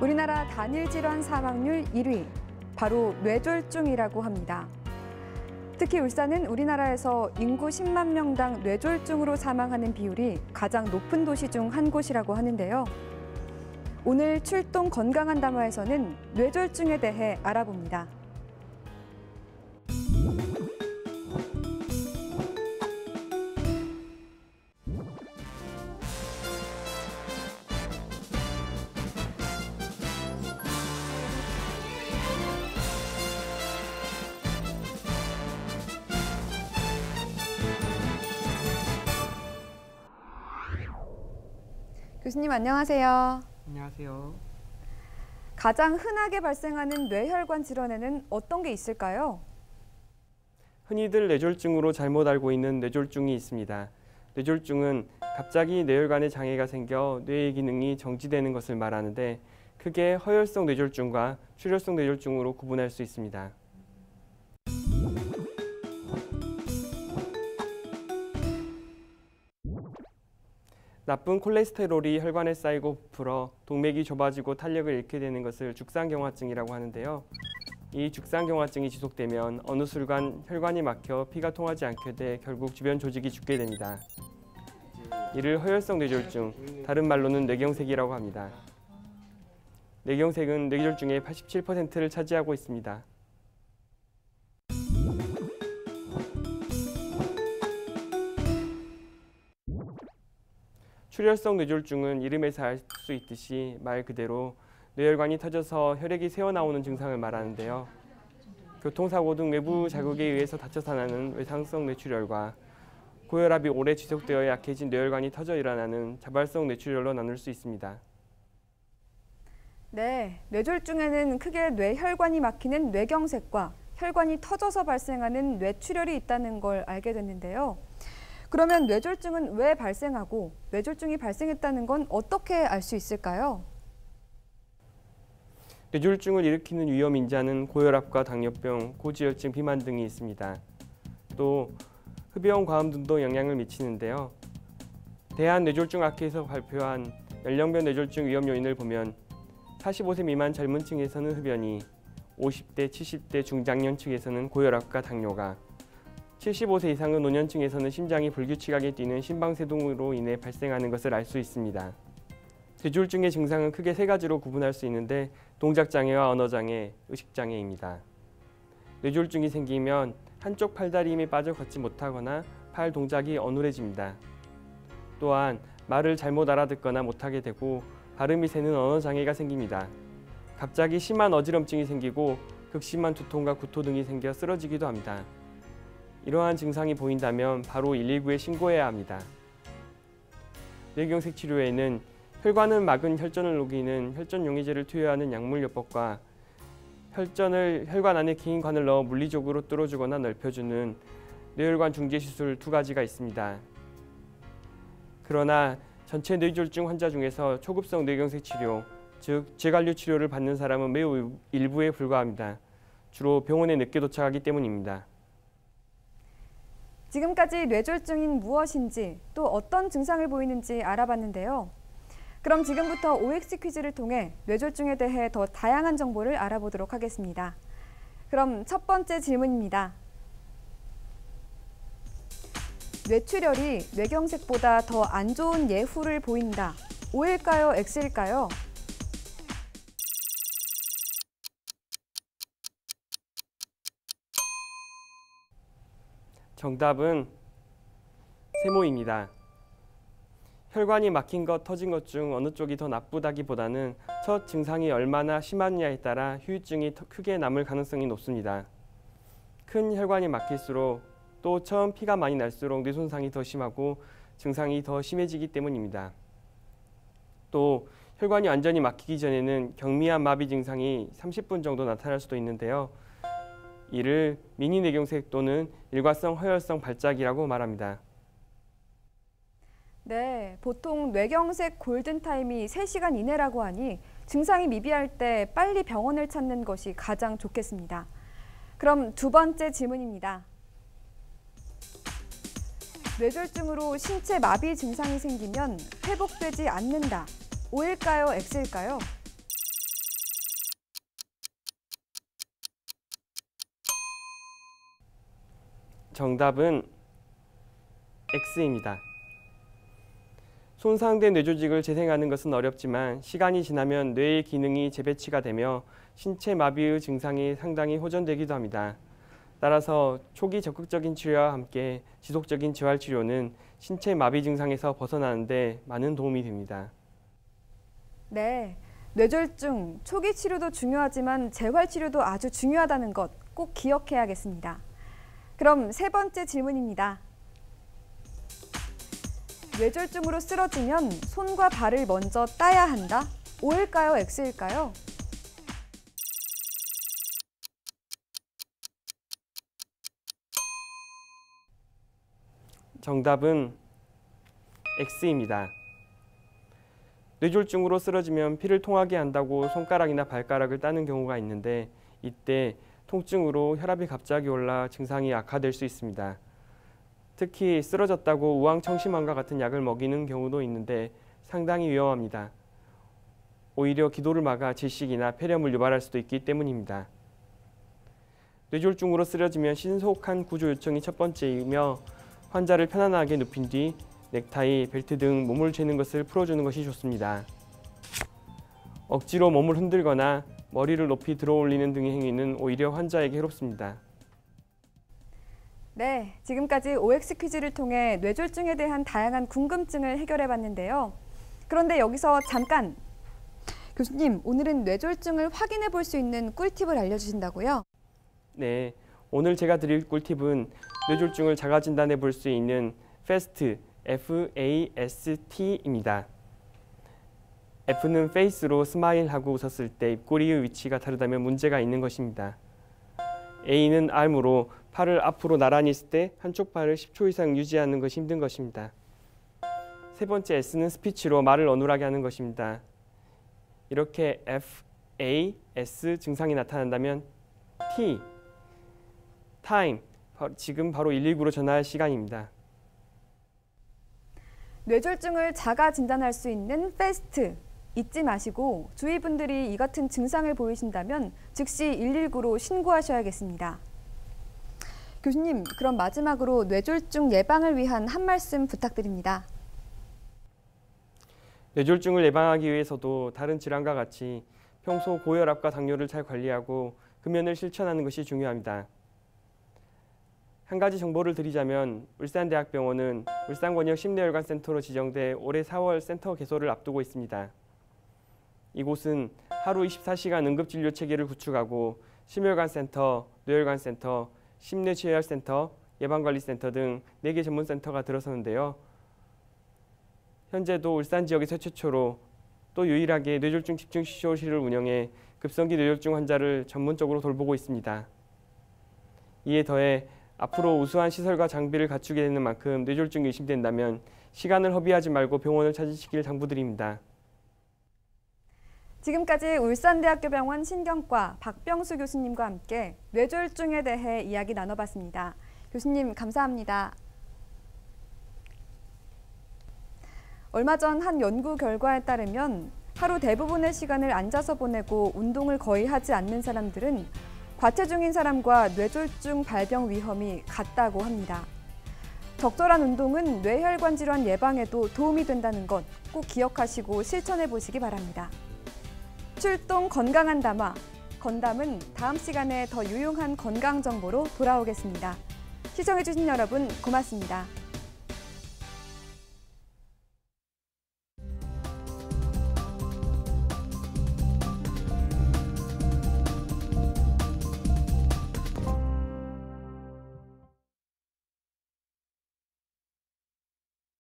우리나라 단일 질환 사망률 1위, 바로 뇌졸중이라고 합니다. 특히 울산은 우리나라에서 인구 10만 명당 뇌졸중으로 사망하는 비율이 가장 높은 도시 중 한 곳이라고 하는데요. 오늘 출동 건강한 담화에서는 뇌졸중에 대해 알아봅니다. 교수님 안녕하세요. 안녕하세요. 가장 흔하게 발생하는 뇌혈관 질환에는 어떤 게 있을까요? 흔히들 뇌졸중으로 잘못 알고 있는 뇌졸중이 있습니다. 뇌졸중은 갑자기 뇌혈관에 장애가 생겨 뇌의 기능이 정지되는 것을 말하는데 크게 허혈성 뇌졸중과 출혈성 뇌졸중으로 구분할 수 있습니다. 나쁜 콜레스테롤이 혈관에 쌓이고 부풀어 동맥이 좁아지고 탄력을 잃게 되는 것을 죽상경화증이라고 하는데요. 이 죽상경화증이 지속되면 어느 순간 혈관이 막혀 피가 통하지 않게 돼 결국 주변 조직이 죽게 됩니다. 이를 허혈성 뇌졸중, 다른 말로는 뇌경색이라고 합니다. 뇌경색은 뇌졸중의 87%를 차지하고 있습니다. 출혈성 뇌졸중은 이름에서 알 수 있듯이 말 그대로 뇌혈관이 터져서 혈액이 새어나오는 증상을 말하는데요. 교통사고 등 외부 자극에 의해서 다쳐서 나는 외상성 뇌출혈과 고혈압이 오래 지속되어 약해진 뇌혈관이 터져 일어나는 자발성 뇌출혈로 나눌 수 있습니다. 네, 뇌졸중에는 크게 뇌혈관이 막히는 뇌경색과 혈관이 터져서 발생하는 뇌출혈이 있다는 걸 알게 됐는데요. 그러면 뇌졸중은 왜 발생하고 뇌졸중이 발생했다는 건 어떻게 알 수 있을까요? 뇌졸중을 일으키는 위험 인자는 고혈압과 당뇨병, 고지혈증, 비만 등이 있습니다. 또 흡연, 과음 등도 영향을 미치는데요. 대한뇌졸중학회에서 발표한 연령별 뇌졸중 위험 요인을 보면 45세 미만 젊은 층에서는 흡연이, 50대, 70대 중장년층에서는 고혈압과 당뇨가, 75세 이상의 노년층에서는 심장이 불규칙하게 뛰는 심방세동으로 인해 발생하는 것을 알 수 있습니다. 뇌졸중의 증상은 크게 세 가지로 구분할 수 있는데 동작장애와 언어장애, 의식장애입니다. 뇌졸중이 생기면 한쪽 팔다리 힘이 빠져 걷지 못하거나 팔 동작이 어눌해집니다. 또한 말을 잘못 알아듣거나 못하게 되고 발음이 새는 언어장애가 생깁니다. 갑자기 심한 어지럼증이 생기고 극심한 두통과 구토 등이 생겨 쓰러지기도 합니다. 이러한 증상이 보인다면 바로 119에 신고해야 합니다. 뇌경색 치료에는 혈관을 막은 혈전을 녹이는 혈전용해제를 투여하는 약물요법과 혈관 안에 긴 관을 넣어 물리적으로 뚫어주거나 넓혀주는 뇌혈관 중재 시술 두 가지가 있습니다. 그러나 전체 뇌졸중 환자 중에서 초급성 뇌경색 치료, 즉 재관류 치료를 받는 사람은 매우 일부에 불과합니다. 주로 병원에 늦게 도착하기 때문입니다. 지금까지 뇌졸중인 무엇인지 또 어떤 증상을 보이는지 알아봤는데요. 그럼 지금부터 OX 퀴즈를 통해 뇌졸중에 대해 더 다양한 정보를 알아보도록 하겠습니다. 그럼 첫 번째 질문입니다. 뇌출혈이 뇌경색보다 더 안 좋은 예후를 보인다. O일까요? X일까요? 정답은 세모입니다. 혈관이 막힌 것, 터진 것 중 어느 쪽이 더 나쁘다기보다는 첫 증상이 얼마나 심하느냐에 따라 후유증이 더 크게 남을 가능성이 높습니다. 큰 혈관이 막힐수록 또 처음 피가 많이 날수록 뇌 손상이 더 심하고 증상이 더 심해지기 때문입니다. 또 혈관이 완전히 막히기 전에는 경미한 마비 증상이 30분 정도 나타날 수도 있는데요. 이를 미니 뇌경색 또는 일과성 허혈성 발작이라고 말합니다. 네, 보통 뇌경색 골든타임이 3시간 이내라고 하니 증상이 미비할 때 빨리 병원을 찾는 것이 가장 좋겠습니다. 그럼 두 번째 질문입니다. 뇌졸중으로 신체 마비 증상이 생기면 회복되지 않는다. O일까요? X일까요? 정답은 X입니다. 손상된 뇌조직을 재생하는 것은 어렵지만 시간이 지나면 뇌의 기능이 재배치가 되며 신체 마비의 증상이 상당히 호전되기도 합니다. 따라서 초기 적극적인 치료와 함께 지속적인 재활치료는 신체 마비 증상에서 벗어나는 데 많은 도움이 됩니다. 네, 뇌졸중 초기 치료도 중요하지만 재활치료도 아주 중요하다는 것 꼭 기억해야겠습니다. 그럼 세 번째 질문입니다. 뇌졸중으로 쓰러지면 손과 발을 먼저 따야 한다? O일까요? X일까요? 정답은 X입니다. 뇌졸중으로 쓰러지면 피를 통하게 한다고 손가락이나 발가락을 따는 경우가 있는데 이때 통증으로 혈압이 갑자기 올라 증상이 악화될 수 있습니다. 특히 쓰러졌다고 우황청심환과 같은 약을 먹이는 경우도 있는데 상당히 위험합니다. 오히려 기도를 막아 질식이나 폐렴을 유발할 수도 있기 때문입니다. 뇌졸중으로 쓰러지면 신속한 구조 요청이 첫 번째이며 환자를 편안하게 눕힌 뒤 넥타이, 벨트 등 몸을 죄는 것을 풀어주는 것이 좋습니다. 억지로 몸을 흔들거나 머리를 높이 들어올리는 등의 행위는 오히려 환자에게 해롭습니다. 네, 지금까지 OX 퀴즈를 통해 뇌졸중에 대한 다양한 궁금증을 해결해 봤는데요. 그런데 여기서 잠깐! 교수님, 오늘은 뇌졸중을 확인해 볼 수 있는 꿀팁을 알려주신다고요? 네, 오늘 제가 드릴 꿀팁은 뇌졸중을 자가 진단해 볼 수 있는 FAST, FAST입니다. F는 face로 스마일하고 웃었을 때 입꼬리의 위치가 다르다면 문제가 있는 것입니다. A는 arm으로 팔을 앞으로 나란히 있을 때 한쪽 팔을 10초 이상 유지하는 것이 힘든 것입니다. 세 번째 S는 스피치로 말을 어눌하게 하는 것입니다. 이렇게 F, A, S 증상이 나타난다면 T, time, 지금 바로 119로 전화할 시간입니다. 뇌졸중을 자가 진단할 수 있는 FAST 잊지 마시고 주위 분들이 이 같은 증상을 보이신다면 즉시 119로 신고하셔야겠습니다. 교수님, 그럼 마지막으로 뇌졸중 예방을 위한 한 말씀 부탁드립니다. 뇌졸중을 예방하기 위해서도 다른 질환과 같이 평소 고혈압과 당뇨를 잘 관리하고 금연을 실천하는 것이 중요합니다. 한 가지 정보를 드리자면 울산대학병원은 울산권역 심뇌혈관센터로 지정돼 올해 4월 센터 개소를 앞두고 있습니다. 이곳은 하루 24시간 응급진료 체계를 구축하고 심혈관센터, 뇌혈관센터, 심뇌치료센터, 예방관리센터 등 4개 전문센터가 들어서는데요. 현재도 울산 지역에서 최초로 또 유일하게 뇌졸중 집중치료실을 운영해 급성기 뇌졸중 환자를 전문적으로 돌보고 있습니다. 이에 더해 앞으로 우수한 시설과 장비를 갖추게 되는 만큼 뇌졸중이 의심된다면 시간을 허비하지 말고 병원을 찾으시길 당부드립니다. 지금까지 울산대학교 병원 신경과 박병수 교수님과 함께 뇌졸중에 대해 이야기 나눠봤습니다. 교수님 감사합니다. 얼마 전 한 연구 결과에 따르면 하루 대부분의 시간을 앉아서 보내고 운동을 거의 하지 않는 사람들은 과체중인 사람과 뇌졸중 발병 위험이 같다고 합니다. 적절한 운동은 뇌혈관 질환 예방에도 도움이 된다는 것 꼭 기억하시고 실천해 보시기 바랍니다. 출동 건강한 담화, 건담은 다음 시간에 더 유용한 건강 정보로 돌아오겠습니다. 시청해주신 여러분 고맙습니다.